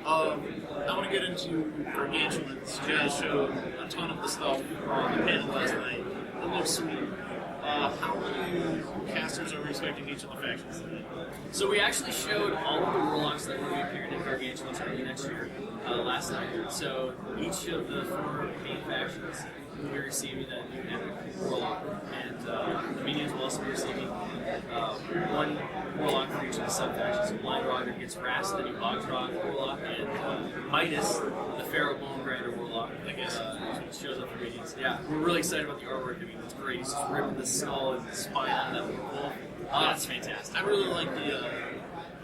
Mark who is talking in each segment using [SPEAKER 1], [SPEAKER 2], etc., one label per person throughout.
[SPEAKER 1] I want to get into Gargantuans. You guys showed a ton of the stuff on the panel last night. It looks sweet. How many casters are we expecting each of the factions today?
[SPEAKER 2] So we actually showed all of the warlocks that will be appearing in Gargantuans early next year last night. So each of the 4 main factions will be receiving a new epic warlock, and the minions will also be receiving one warlock for each of the sub-factions. So Blind Roger gets Rast, the new Bogtrog warlock, and Midas, the Pharaoh Bone Grinder warlock, I guess, shows up for minions. Yeah, we're really excited about the artwork. I mean, it's great. He's just ripping the skull and the spine on that wolf. Oh, that's fantastic.
[SPEAKER 1] I really like the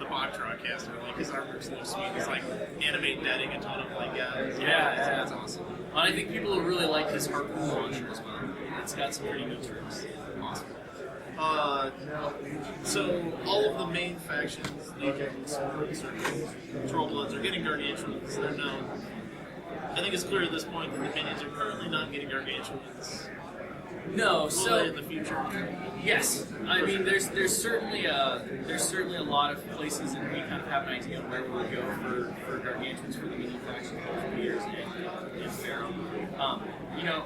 [SPEAKER 1] Bogtrog caster. Like, his artwork's so sweet. He's like animate netting a ton of like guys.
[SPEAKER 2] Yeah, that's awesome. And I think people will really like his harpoon launcher as well. It's got some pretty neat tricks. Awesome.
[SPEAKER 1] So all of the main factions, Legions, Trollbloods, are getting Gargantuans. They're known. I think it's clear at this point that the minions are currently not getting Gargantuans.
[SPEAKER 2] No,
[SPEAKER 1] so in the future.
[SPEAKER 2] Yes, I mean there's certainly a lot of places, and we kind of have an idea of where we would go for Gargantuans for the minion faction, both Leaders and Pharaoh. You know,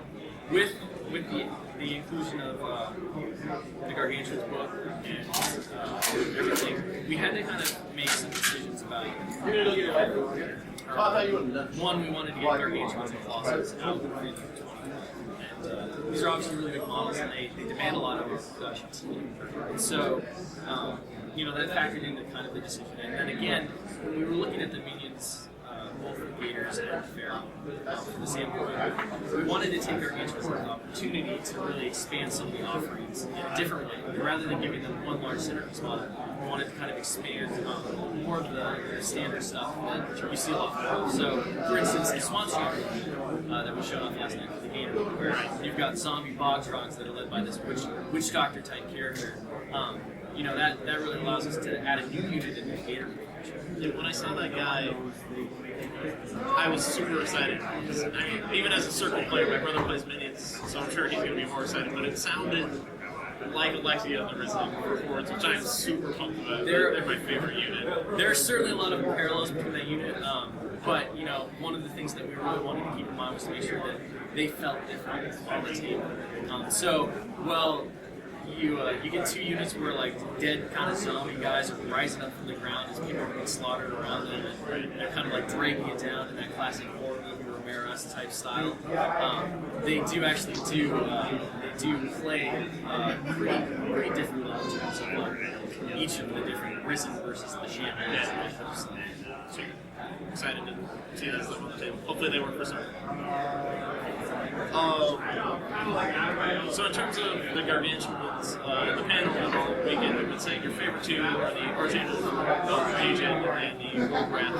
[SPEAKER 2] with the inclusion of the Gargantuans book and everything, we had to kind of make some decisions about one, we wanted to get Gargantuans and Colossus out of the field. These are obviously really big models, and they demand a lot of our productions. And so, you know, that factored into kind of the decision. And then again, when we were looking at the minions, both for Gators and Pharaoh, from the standpoint, we wanted to take Gargantuans as an opportunity to really expand some of the offerings in a different way. Rather than giving them one large center spot, we wanted to kind of expand more of the standard stuff that you see a lot more. So, for instance, the Swamp Shield that we showed off last night for the Gator, where you've got zombie Bogtrogs that are led by this witch doctor type character. You know, that really allows us to add a new unit in the Gator.
[SPEAKER 1] Yeah, when I saw that guy, I was super excited. Because, I mean, even as a circle player, my brother plays minions, so I'm sure he's going to be more excited. But it sounded like Alexia the Risen for hordes, which I'm super pumped about. They're my favorite unit.
[SPEAKER 2] There are certainly a lot of parallels between that unit, but you know, one of the things that we really wanted to keep in mind was to make sure that they felt different on the table. You get 2 units where like dead kind of zombie guys are rising up from the ground as people are being slaughtered around them, and they're kind of like dragging it down in that classic horde movie Romero's type style. They do play pretty different in terms of each of the different Risen versus the Shamans.
[SPEAKER 1] Excited to see that stuff on the table. Hopefully they work for some. So in terms of the Gargantuans, in the panel all weekend, we've been saying your favorite 2 are the Archangel Agent and the woldwrath.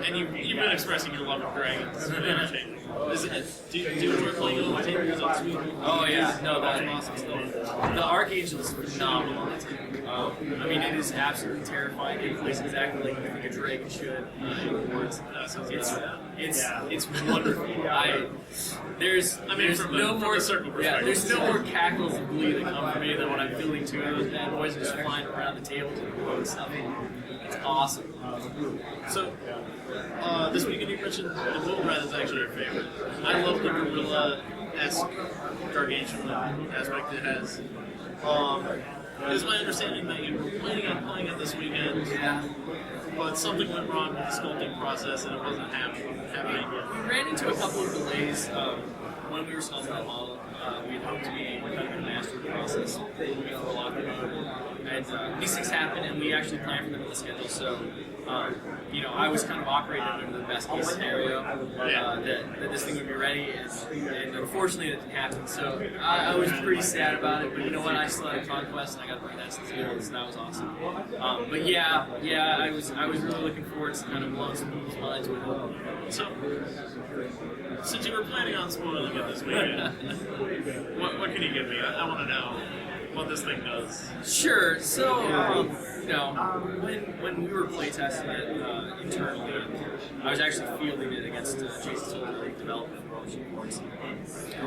[SPEAKER 1] And you've been expressing your love of dragons for the Archangel. Do you enjoy playing it on the table? Is it sweet?
[SPEAKER 2] Oh yeah, no, that's awesome stuff. The Archangel is phenomenal on the table. I mean, it is absolutely terrifying. It plays exactly like you think a dragon should in hordes. It's wonderful. There's no more cackles of glee that come from me than when I'm fielding 2 of those bad boys just flying around the table and stuff. It's awesome.
[SPEAKER 1] So, this weekend you mentioned the woldwrath is actually your favorite. I love the gorilla-esque Gargantuan aspect it has. It's my understanding that you were planning on playing it this weekend, but something went wrong with the sculpting process and it wasn't happening yet.
[SPEAKER 2] We ran into a couple of delays when we were sculpting that model. We had hoped to be kind of in a master process moving for a lot of and these things happen, and we actually planned for them in the schedule. So, you know, I was kind of operating under the best case scenario that this thing would be ready, and unfortunately it didn't happen. So I was pretty sad about it, but you know what? I still had a Conquest, and I got to bring that to the table, so that was awesome. But yeah, I was really looking forward to kind of blowing some people's minds with it.
[SPEAKER 1] So, since you were planning on spoiling it this weekend, what can you give me? I want to know what this thing does.
[SPEAKER 2] Sure. So, you know, when we were playtesting it internally, I was actually fielding it against Jason Silver development reports.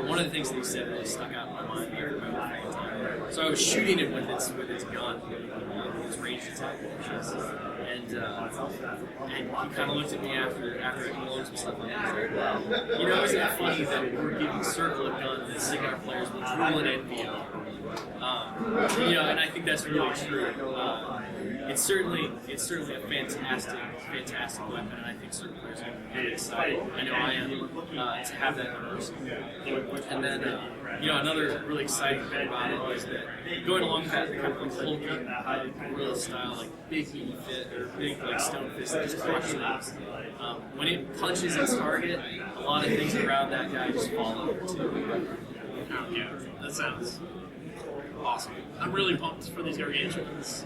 [SPEAKER 2] One of the things that he said really stuck out in my mind. I remember for a long time. So I was shooting it with its gun, its ranged attack, and he kind of looked at me after I blown some stuff on him. You know, isn't it funny that we're giving Circle a gun that Cigar players will drool and envy over? You know, and I think that's really true. It's certainly a fantastic weapon, and I think certain players are really excited. I know I am to have that in the arsenal. And then, you know, another really exciting thing about it is that going along with that, the kind of like hulking gorilla style, like big meaty fit or big like stone fist that just crush things. When it punches its target, a lot of things around that guy just fall over too.
[SPEAKER 1] Yeah, that sounds awesome. I'm really pumped for these Gargantuans.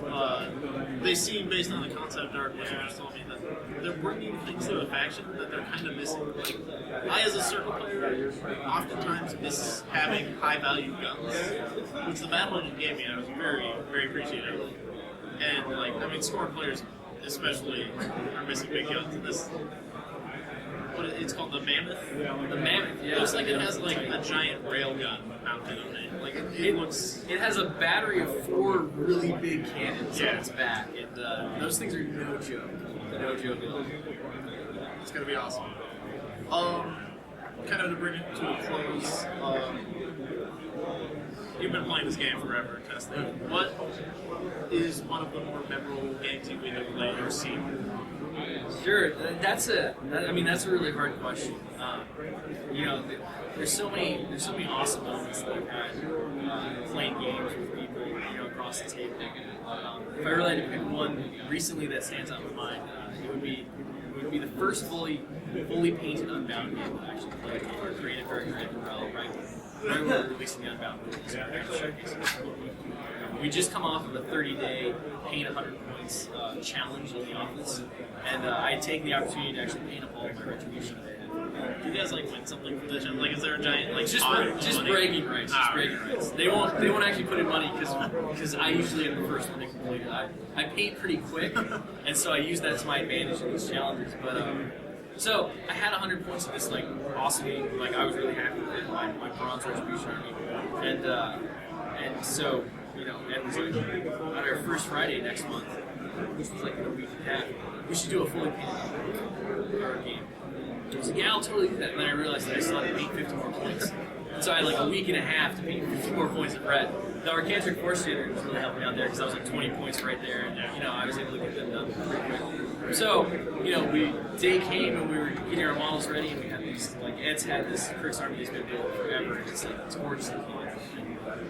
[SPEAKER 1] They seem, based on the concept art, which you just told me, that they're bringing things to the faction that they're kind of missing. Like, I, as a Circle player, oftentimes miss having high-value guns, which the Battle Engine gave me, and I was very, very appreciative of. And, like, I mean, Scorn players especially are missing big guns in this. What it's called, the Mammoth?
[SPEAKER 2] The Mammoth, yeah.
[SPEAKER 1] It looks like it has, like, a giant railgun mounted on it. Like, it looks...
[SPEAKER 2] It has a battery of 4 really big cannons on its back, and those things are no joke. No joke at all.
[SPEAKER 1] It's gonna be awesome. Kind of to bring it to a close, you've been playing this game forever, testing. What is one of the more memorable games you've either played or seen?
[SPEAKER 2] Sure, that's a really hard question. You know, there's so many awesome moments that I've had playing games with people, you know, across the table. If I really had to pick one recently that stands out in my mind, it would be the first fully painted Unbound game that I actually played, created very well, right when we were releasing the Unbound rules. We just come off of a 30-day paint 100 points challenge in the office, and I had taken the opportunity to actually paint up all of my retribution.
[SPEAKER 1] Do you guys like win something for the challenge? Like, is there a giant like
[SPEAKER 2] just
[SPEAKER 1] money?
[SPEAKER 2] bragging rights? Just bragging rights. They won't actually put in money because I usually am the first one to complete it. I paint pretty quick, and so I use that to my advantage in these challenges. But so I had 100 points of this like awesome game. Like I was really happy with it. My bronze retribution army, and so. You know, and it was like on our first Friday next month, which was like in a week and a half, we should do a fully painted game. I was like, yeah, I'll totally do that. And then I realized that I still had to paint 50 more points. And so I had like a week and a half to paint 50 more points of red. The Arcantric Force Standard was really helping me out there because I was like 20 points right there, and you know, I was able to get them done pretty quick. So, you know, day came and we were getting our models ready, and we had these, like, Ed's had this Kirk's army that's been built forever, and it's like, it's gorgeous looking.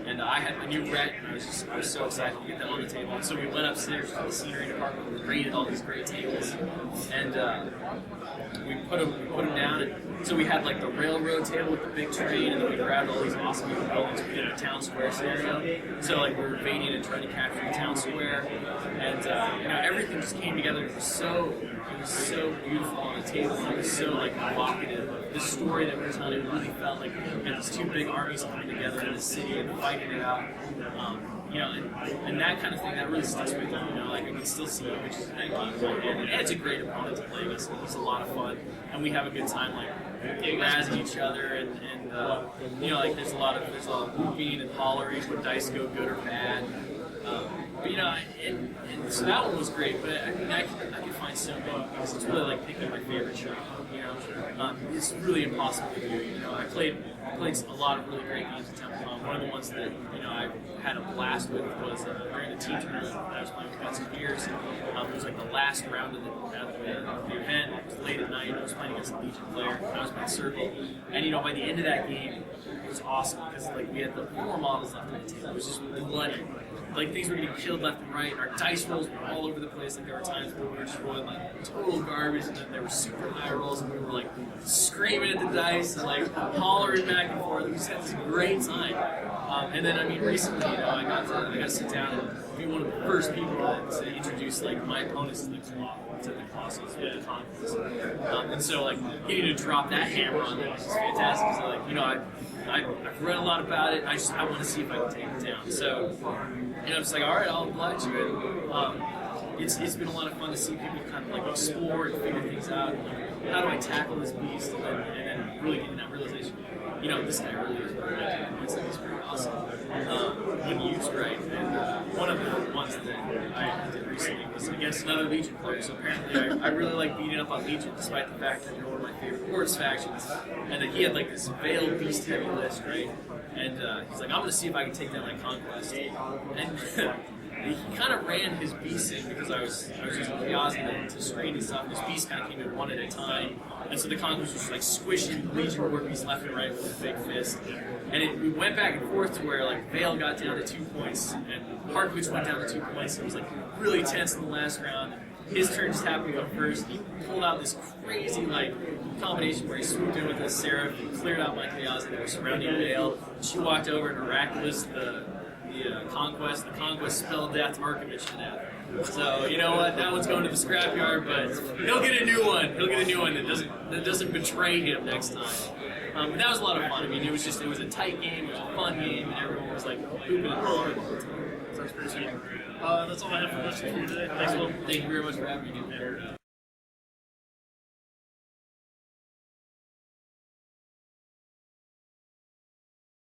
[SPEAKER 2] And I had my new ret, and I was so excited to get that on the table. And so we went upstairs to the scenery department, we raided all these great tables, and we put them down. And so we had like the railroad table with the big train, and then we grabbed all these awesome new buildings. We did a town square scenario. So like we were invading and trying to capture the town square, and you know, everything just came together. It was so beautiful on the table, and it was so like evocative of the story that we were telling. It really felt like we had these two big armies coming together in the city and fighting it out. You know, and that kind of thing, that really sticks with me. You know, like I can still see Harkevich in that game, and Ed's a great opponent to play against. He's a lot of fun, and we have a good time, like razzing each other, and you know, like there's a lot of whooping and hollering when dice go good or bad. But you know, and so that one was great. But I mean, I can find so many because it's really like picking my favorite show. You know, it's really impossible to do. You know, I played a lot of really great games at Temple. One of the ones that you know I had a blast with was during the team tournament that I was playing with Conquest. It was like the last round of the event. It was late at night. I was playing against a Legion player. And I was playing Circle, and you know, by the end of that game, it was awesome because like we had the 4 models left on the table. It was just bloody. Like things were getting killed left and right. Our dice rolls were all over the place. Like there were times where we were just rolling like total garbage, and then there were super high rolls, and we were like screaming at the dice and like hollering back and forth. We just had this great time. And then I mean, recently, you know, I got to sit down and be one of the first people to introduce like my opponents to the Colossus with the Conquest. And so like getting to drop that hammer on them was just fantastic. So like, you know, I've read a lot about it. I want to see if I can take it down. So, you know, I'm just like, all right, I'll oblige you. it's been a lot of fun to see people kind of like explore and figure things out. And, like, how do I tackle this beast, and then really getting that realization. You know, this guy really is pretty points like he's pretty awesome when used right. And one of the ones that I did recently was against another Legion player. So apparently I really like beating up on Legion, despite the fact that they're one of my favorite hordes factions, and that he had like this veiled beast heavy list, right? And he's like, I'm gonna see if I can take down like Conquest. And he kind of ran his beasts in because I was using Piazza to screen and stuff. His beasts kind of came in one at a time, and so the Conquest was just like squishing Legion war beasts left and right with a big fist. And we went back and forth to where like Vale got down to 2 points, and Harkevich went down to 2 points. It was like really tense in the last round. His turn just happened to go first. He pulled out this crazy like combination where he swooped in with a Seraph and cleared out my Piazza that was surrounding Vale. She walked over and miraculous the Conquest. The Conquest spelled death, Harkevich to death. So you know what? That one's going to the scrapyard, but he'll get a new one. He'll get a new one that doesn't betray him next time. But that was a lot of fun. I mean, it was a tight game, it was a fun game, and everyone was like hooping and hollering all the time.
[SPEAKER 1] Sounds pretty sweet. That's all I have for questions for you today. Thanks, Will.
[SPEAKER 2] Thank you very much for having me again.